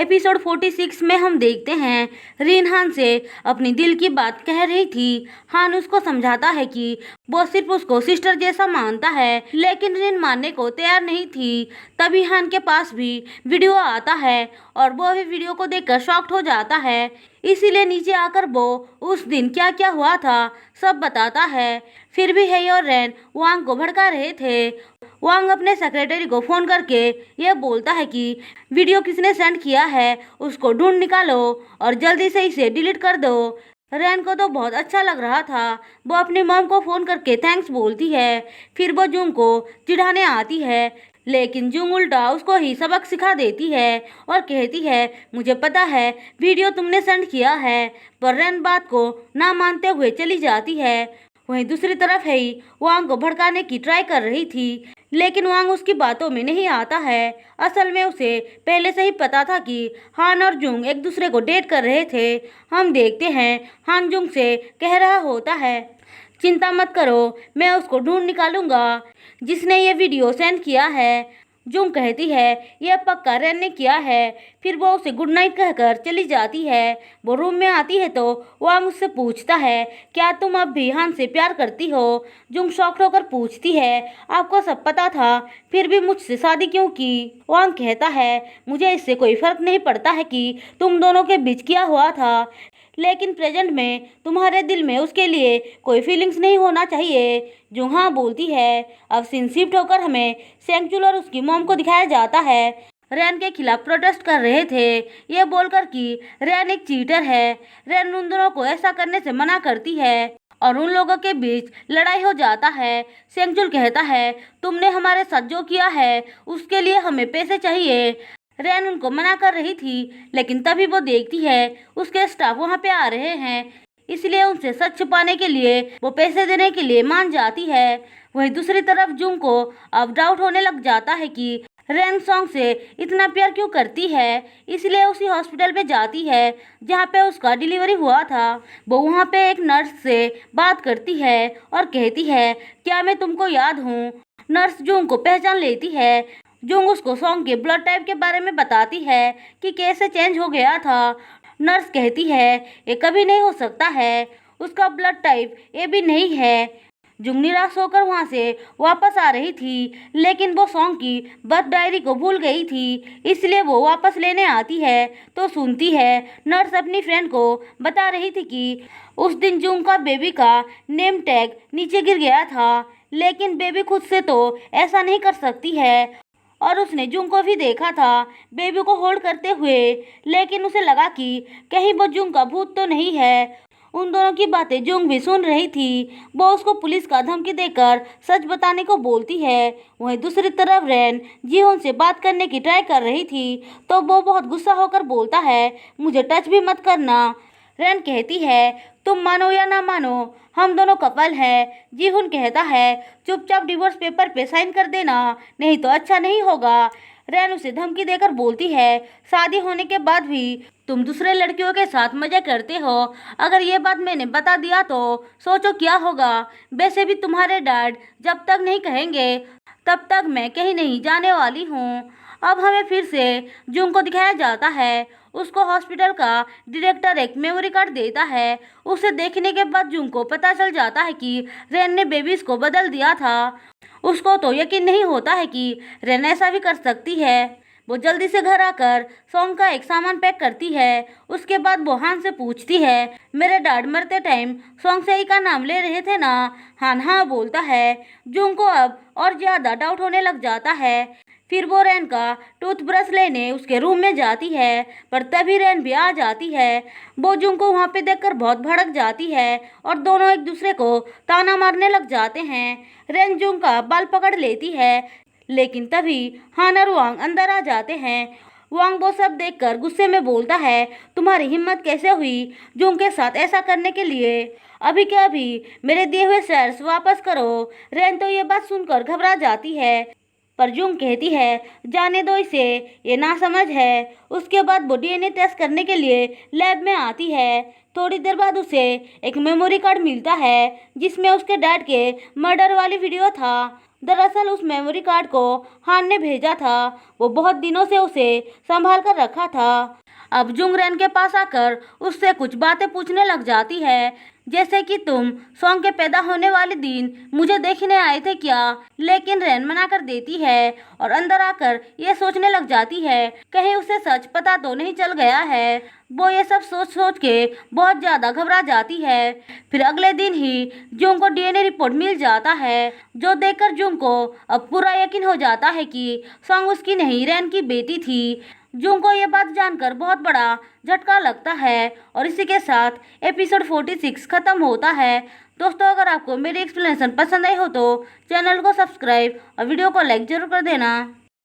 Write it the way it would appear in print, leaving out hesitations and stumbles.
Episode 46 में हम देखते हैं रिन हान से अपनी दिल की बात कह रही थी। हान उसको समझाता है कि वो सिर्फ उसको सिस्टर जैसा मानता है, लेकिन रिन मानने को तैयार नहीं थी। तभी हान के पास भी वीडियो आता है और वो भी वीडियो को देखकर शॉक्ड हो जाता है। इसीलिए नीचे आकर वो उस दिन क्या क्या हुआ था सब बताता है। फिर भी हेई और रैन वांग को भड़का रहे थे। वांग अपने सेक्रेटरी को फोन करके यह बोलता है कि वीडियो किसने सेंड किया है उसको ढूंढ निकालो और जल्दी से इसे डिलीट कर दो। रैन को तो बहुत अच्छा लग रहा था। वो अपनी मॉम को फोन करके थैंक्स बोलती है। फिर वो जुंग को चिढ़ाने आती है, लेकिन जुंग उल्टा उसको ही सबक सिखा देती है और कहती है मुझे पता है वीडियो तुमने सेंड किया है। पर रैन बात को ना मानते हुए चली जाती है। वहीं दूसरी तरफ हेई वांग को भड़काने की ट्राई कर रही थी, लेकिन वांग उसकी बातों में नहीं आता है। असल में उसे पहले से ही पता था कि हान और जुंग एक दूसरे को डेट कर रहे थे। हम देखते हैं हान जुंग से कह रहा होता है चिंता मत करो, मैं उसको ढूंढ निकालूंगा जिसने ये वीडियो सेंड किया है। जुंग कहती है यह पक्का रैन ने किया है। फिर वो उसे गुड नाइट कहकर चली जाती है। वो रूम में आती है तो वांग उससे पूछता है क्या तुम अब भी हान से प्यार करती हो। जुंग शॉक्ड होकर पूछती है आपको सब पता था फिर भी मुझसे शादी क्यों की। वांग कहता है मुझे इससे कोई फर्क नहीं पड़ता है कि तुम दोनों के बीच क्या हुआ था, लेकिन प्रेजेंट में तुम्हारे दिल में उसके लिए कोई फीलिंग्स नहीं होना चाहिए। जो हाँ बोलती है। अब सीन शिफ्ट होकर हमें सेंगचुल और उसकी मॉम को दिखाया जाता है। रैन के खिलाफ प्रोटेस्ट कर रहे थे, ये बोलकर कि रैन एक चीटर है। रैन उन दोनों को ऐसा करने से मना करती है और उन लोगों के बीच लड़ाई हो जाता है। सेंगचुल कहता है तुमने हमारे साथ जो किया है उसके लिए हमें पैसे चाहिए। रैन उनको मना कर रही थी, लेकिन तभी वो देखती है उसके स्टाफ वहाँ पे आ रहे हैं, इसलिए उनसे सच छुपाने के लिए वो पैसे देने के लिए मान जाती है। वहीं दूसरी तरफ जुंग को अब डाउट होने लग जाता है कि रैन सॉन्ग से इतना प्यार क्यों करती है, इसलिए उसी हॉस्पिटल पे जाती है जहाँ पे उसका डिलीवरी हुआ था। वो वहाँ पे एक नर्स से बात करती है और कहती है क्या मैं तुमको याद हूँ। नर्स जुंग को पहचान लेती है। जुंग उसको सॉन्ग के ब्लड टाइप के बारे में बताती है कि कैसे चेंज हो गया था। नर्स कहती है ये कभी नहीं हो सकता है, उसका ब्लड टाइप ए भी नहीं है। जुंग निराश होकर वहाँ से वापस आ रही थी, लेकिन वो सॉन्ग की बर्थ डायरी को भूल गई थी, इसलिए वो वापस लेने आती है तो सुनती है नर्स अपनी फ्रेंड को बता रही थी कि उस दिन जुंग का बेबी का नेम टैग नीचे गिर गया था, लेकिन बेबी खुद से तो ऐसा नहीं कर सकती है और उसने जुंग को भी देखा था बेबी को होल्ड करते हुए, लेकिन उसे लगा कि कहीं वो जुंग का भूत तो नहीं है। उन दोनों की बातें जुंग भी सुन रही थी। वो उसको पुलिस का धमकी देकर सच बताने को बोलती है। वहीं दूसरी तरफ रैन जीहोन से बात करने की ट्राई कर रही थी तो वो बहुत गुस्सा होकर बोलता है मुझे टच भी मत करना। रैन कहती है तुम मानो या ना मानो हम दोनों कपल हैं। जीहुन कहता है चुपचाप डिवोर्स पेपर पे साइन कर देना, नहीं तो अच्छा नहीं होगा। रैन उसे धमकी देकर बोलती है शादी होने के बाद भी तुम दूसरे लड़कियों के साथ मजे करते हो, अगर ये बात मैंने बता दिया तो सोचो क्या होगा। वैसे भी तुम्हारे डैड जब तक नहीं कहेंगे तब तक मैं कहीं नहीं जाने वाली हूँ। अब हमें फिर से जुंग को दिखाया जाता है। उसको हॉस्पिटल का डायरेक्टर एक मेमोरी कार्ड देता है। उसे देखने के बाद जुंग को पता चल जाता है कि रैन ने बेबीज को बदल दिया था। उसको तो यकीन नहीं होता है कि रैन ऐसा भी कर सकती है। वो जल्दी से घर आकर सॉन्ग का एक सामान पैक करती है। उसके बाद वो हान से पूछती है मेरे डैड मरते टाइम सॉन्ग से ही का नाम ले रहे थे ना। हान हाँ बोलता है। जुंग को अब और ज़्यादा डाउट होने लग जाता है। फिर वो रैन का टूथब्रश लेने उसके रूम में जाती है, पर तभी रैन भी आ जाती है। वो जुंग को वहाँ पे देखकर बहुत भड़क जाती है और दोनों एक दूसरे को ताना मारने लग जाते हैं। रैन जुंग का बाल पकड़ लेती है, लेकिन तभी हान और वांग अंदर आ जाते हैं। वांग वो सब देखकर गुस्से में बोलता है तुम्हारी हिम्मत कैसे हुई जुंग के साथ ऐसा करने के लिए, अभी के अभी मेरे दिए हुए शेयर्स वापस करो। रैन तो ये बात सुनकर घबरा जाती है, पर जुंग कहती है जाने दो इसे, ये नासमझ है। उसके बाद वो डीएनए टेस्ट करने के लिए लैब में आती है। थोड़ी देर बाद उसे एक मेमोरी कार्ड मिलता है जिसमें उसके डैड के मर्डर वाली वीडियो था। दरअसल उस मेमोरी कार्ड को हान ने भेजा था। वो बहुत दिनों से उसे संभाल कर रखा था। अब जुंग रैन के पास आकर उससे कुछ बातें पूछने लग जाती है, जैसे कि तुम सॉन्ग के पैदा होने वाले दिन मुझे देखने आए थे क्या। लेकिन रैन मना कर देती है और अंदर आकर ये सोचने लग जाती है कहीं उसे सच पता तो नहीं चल गया है। वो ये सब सोच सोच के बहुत ज़्यादा घबरा जाती है। फिर अगले दिन ही जुंग को डीएनए रिपोर्ट मिल जाता है, जो देखकर जुंग को अब पूरा यकीन हो जाता है कि सॉन्ग उसकी नहीं रैन की बेटी थी। जुंग को ये बात जानकर बहुत बड़ा झटका लगता है और इसी के साथ एपिसोड 46 खत्म होता है। दोस्तों, अगर आपको मेरी एक्सप्लेनेशन पसंद आई हो तो चैनल को सब्सक्राइब और वीडियो को लाइक जरूर कर देना।